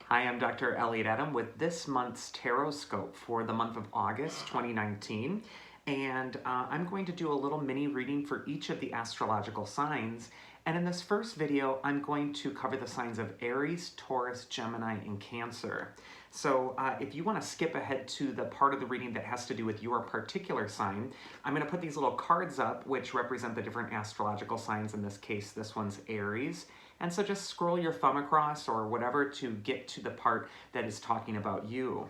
Hi, I'm Dr. Elliot with this month's Tarotscope for the month of August 2019. And I'm going to do a little mini reading for each of the astrological signs. And in this first video, I'm going to cover the signs of Aries, Taurus, Gemini, and Cancer. So if you want to skip ahead to the part of the reading that has to do with your particular sign, I'm going to put these little cards up which represent the different astrological signs. In this case, this one's Aries. And so just scroll your thumb across or whatever to get to the part that is talking about you.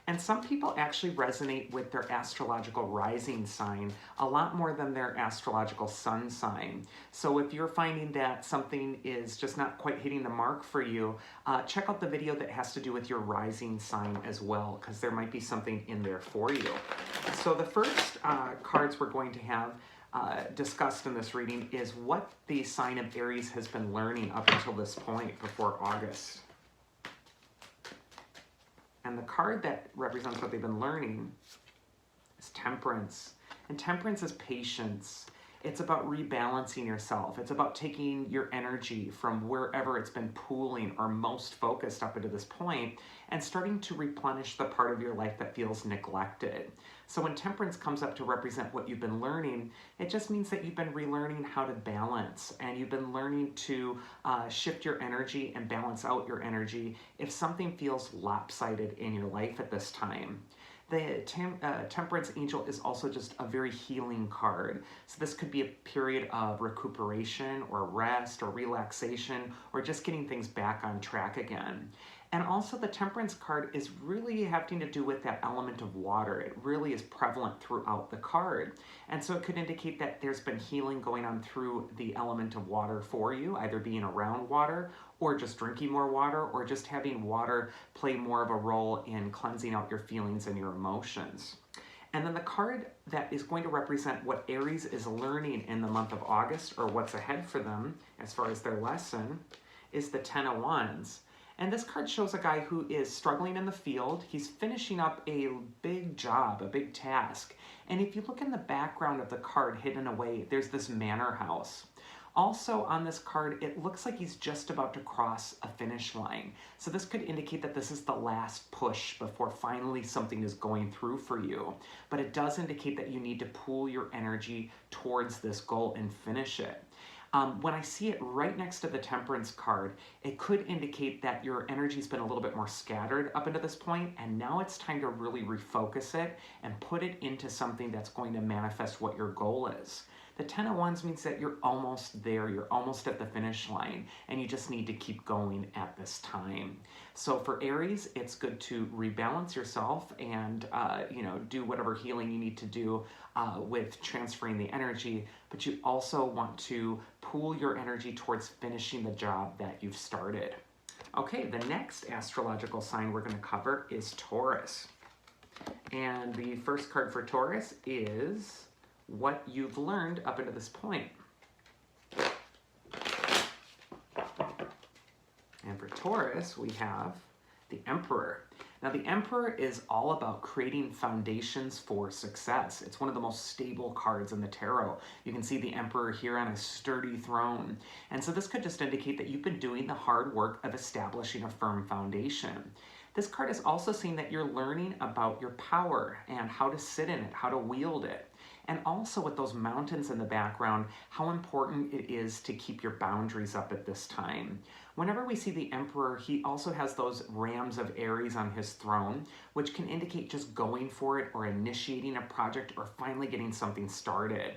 And some people actually resonate with their astrological rising sign a lot more than their astrological sun sign. So if you're finding that something is just not quite hitting the mark for you, check out the video that has to do with your rising sign as well, because there might be something in there for you. So the first cards we're going to have discussed in this reading is what the sign of Aries has been learning up until this point before August. And the card that represents what they've been learning is Temperance. And Temperance is patience. It's about rebalancing yourself. It's about taking your energy from wherever it's been pooling or most focused up until this point and starting to replenish the part of your life that feels neglected. So when Temperance comes up to represent what you've been learning, it just means that you've been relearning how to balance, and you've been learning to shift your energy and balance out your energy if something feels lopsided in your life at this time. The Temperance Angel is also just a very healing card. So this could be a period of recuperation or rest or relaxation or just getting things back on track again. And also the Temperance card is really having to do with that element of water. It really is prevalent throughout the card. And so it could indicate that there's been healing going on through the element of water for you, either being around water or just drinking more water or just having water play more of a role in cleansing out your feelings and your emotions. And then the card that is going to represent what Aries is learning in the month of August, or what's ahead for them as far as their lesson, is the Ten of Wands. And this card shows a guy who is struggling in the field. He's finishing up a big job, a big task. And if you look in the background of the card hidden away, there's this manor house. Also on this card, it looks like he's just about to cross a finish line. So this could indicate that this is the last push before finally something is going through for you. But it does indicate that you need to pool your energy towards this goal and finish it. When I see it right next to the Temperance card, it could indicate that your energy's been a little bit more scattered up until this point, and now it's time to really refocus it and put it into something that's going to manifest what your goal is. The Ten of Wands means that you're almost there, you're almost at the finish line, and you just need to keep going at this time. So for Aries, it's good to rebalance yourself and do whatever healing you need to do with transferring the energy, but you also want to pool your energy towards finishing the job that you've started. Okay, the next astrological sign we're going to cover is Taurus. And the first card for Taurus is what you've learned up until this point. And for Taurus, we have the Emperor. Now, the Emperor is all about creating foundations for success. It's one of the most stable cards in the tarot. You can see the Emperor here on a sturdy throne. And so this could just indicate that you've been doing the hard work of establishing a firm foundation. This card is also saying that you're learning about your power and how to sit in it, how to wield it. And also with those mountains in the background, how important it is to keep your boundaries up at this time. Whenever we see the Emperor, he also has those rams of Aries on his throne, which can indicate just going for it or initiating a project or finally getting something started.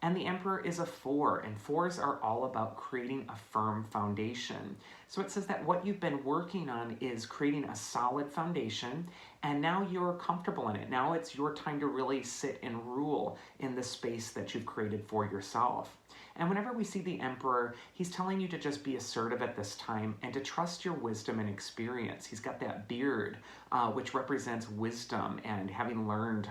And the Emperor is a 4, and 4s are all about creating a firm foundation. So it says that what you've been working on is creating a solid foundation, and now you're comfortable in it. Now it's your time to really sit and rule in the space that you've created for yourself. And whenever we see the Emperor, he's telling you to just be assertive at this time and to trust your wisdom and experience. He's got that beard, which represents wisdom and having learned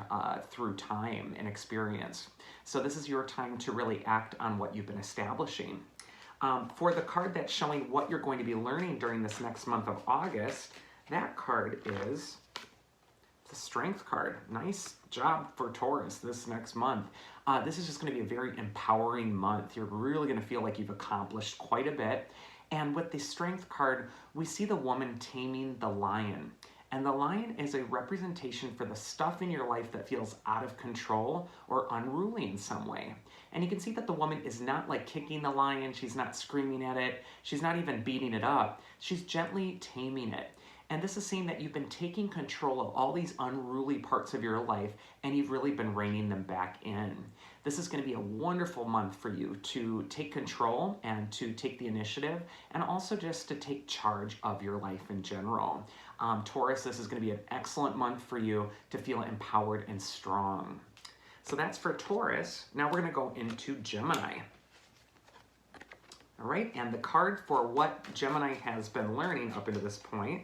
through time and experience. So this is your time to really act on what you've been establishing. For the card that's showing what you're going to be learning during this next month of August, that card is the Strength card. Nice job for Taurus this next month. This is just going to be a very empowering month. You're really going to feel like you've accomplished quite a bit. And with the Strength card, we see the woman taming the lion. And the lion is a representation for the stuff in your life that feels out of control or unruly in some way. And you can see that the woman is not like kicking the lion, she's not screaming at it, she's not even beating it up, she's gently taming it. And this is saying that you've been taking control of all these unruly parts of your life and you've really been reining them back in. This is going to be a wonderful month for you to take control and to take the initiative and also just to take charge of your life in general. Taurus, this is going to be an excellent month for you to feel empowered and strong. So that's for Taurus. Now we're going to go into Gemini. All right, and the card for what Gemini has been learning up until this point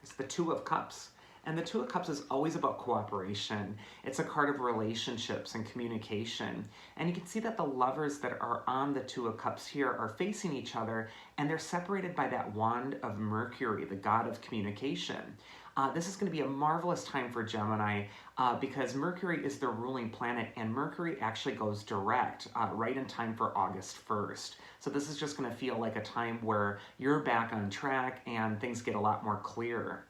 is the Two of Cups. And the Two of Cups is always about cooperation. It's a card of relationships and communication. And you can see that the lovers that are on the Two of Cups here are facing each other, and they're separated by that wand of Mercury, the god of communication. This is going to be a marvelous time for Gemini because Mercury is the ruling planet, and Mercury actually goes direct right in time for August 1st. So this is just going to feel like a time where you're back on track and things get a lot more clear.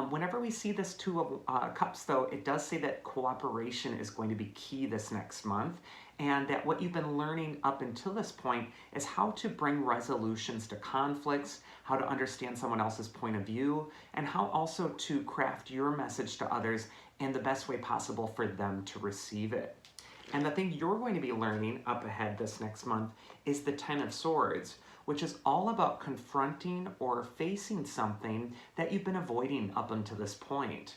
Whenever we see this Two of Cups, though, it does say that cooperation is going to be key this next month, and that what you've been learning up until this point is how to bring resolutions to conflicts, how to understand someone else's point of view, and how also to craft your message to others in the best way possible for them to receive it. And the thing you're going to be learning up ahead this next month is the Ten of Swords, which is all about confronting or facing something that you've been avoiding up until this point.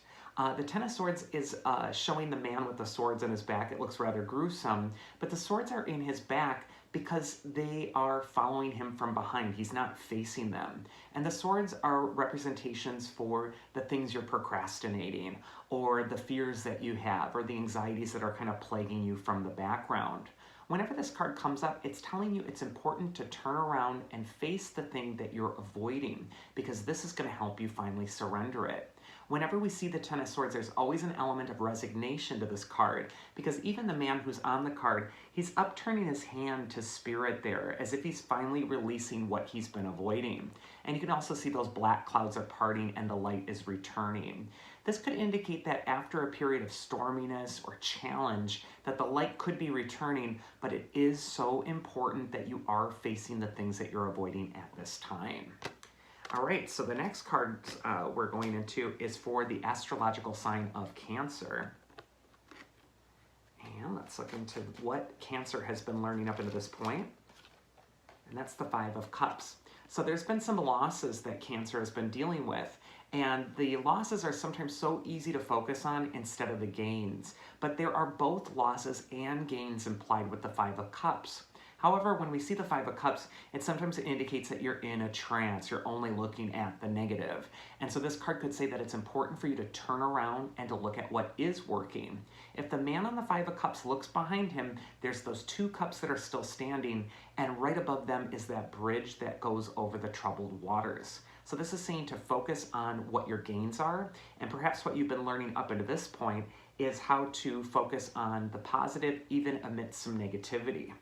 The Ten of Swords is showing the man with the swords in his back. It looks rather gruesome, but the swords are in his back because they are following him from behind. He's not facing them. And the swords are representations for the things you're procrastinating, or the fears that you have, or the anxieties that are kind of plaguing you from the background. Whenever this card comes up, it's telling you it's important to turn around and face the thing that you're avoiding, because this is going to help you finally surrender it. Whenever we see the Ten of Swords, there's always an element of resignation to this card, because even the man who's on the card, he's upturning his hand to spirit there, as if he's finally releasing what he's been avoiding. And you can also see those black clouds are parting and the light is returning. This could indicate that after a period of storminess or challenge, that the light could be returning, but it is so important that you are facing the things that you're avoiding at this time. All right, so the next card we're going into is for the astrological sign of Cancer. And let's look into what Cancer has been learning up until this point. And that's the Five of Cups. So there's been some losses that Cancer has been dealing with. And the losses are sometimes so easy to focus on instead of the gains. But there are both losses and gains implied with the Five of Cups. However, when we see the Five of Cups, it sometimes indicates that you're in a trance. You're only looking at the negative. And so this card could say that it's important for you to turn around and to look at what is working. If the man on the Five of Cups looks behind him, there's those two cups that are still standing, and right above them is that bridge that goes over the troubled waters. So this is saying to focus on what your gains are, and perhaps what you've been learning up until this point is how to focus on the positive even amidst some negativity.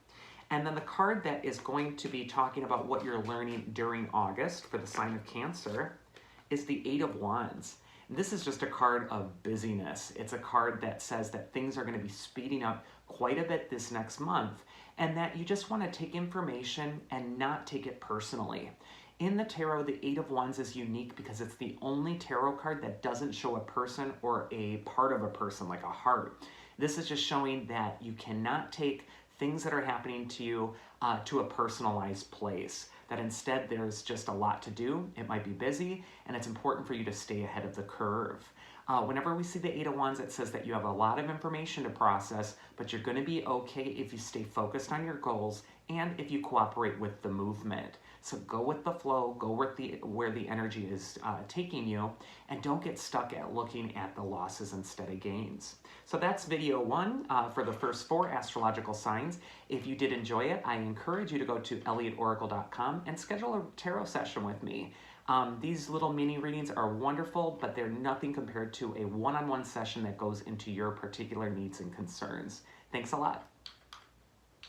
And then the card that is going to be talking about what you're learning during August for the sign of Cancer is the Eight of Wands. And this is just a card of busyness. It's a card that says that things are going to be speeding up quite a bit this next month, and that you just want to take information and not take it personally. In the tarot, the Eight of Wands is unique because it's the only tarot card that doesn't show a person or a part of a person, like a heart. This is just showing that you cannot take things that are happening to you to a personalized place, that instead there's just a lot to do, it might be busy, and it's important for you to stay ahead of the curve. Whenever we see the Eight of Wands, it says that you have a lot of information to process, but you're going to be okay if you stay focused on your goals and if you cooperate with the movement. So go with the flow, go where the energy is taking you, and don't get stuck at looking at the losses instead of gains. So that's video 1 for the first 4 astrological signs. If you did enjoy it, I encourage you to go to ElliotOracle.com and schedule a tarot session with me. These little mini readings are wonderful, but they're nothing compared to a one-on-one session that goes into your particular needs and concerns. Thanks a lot.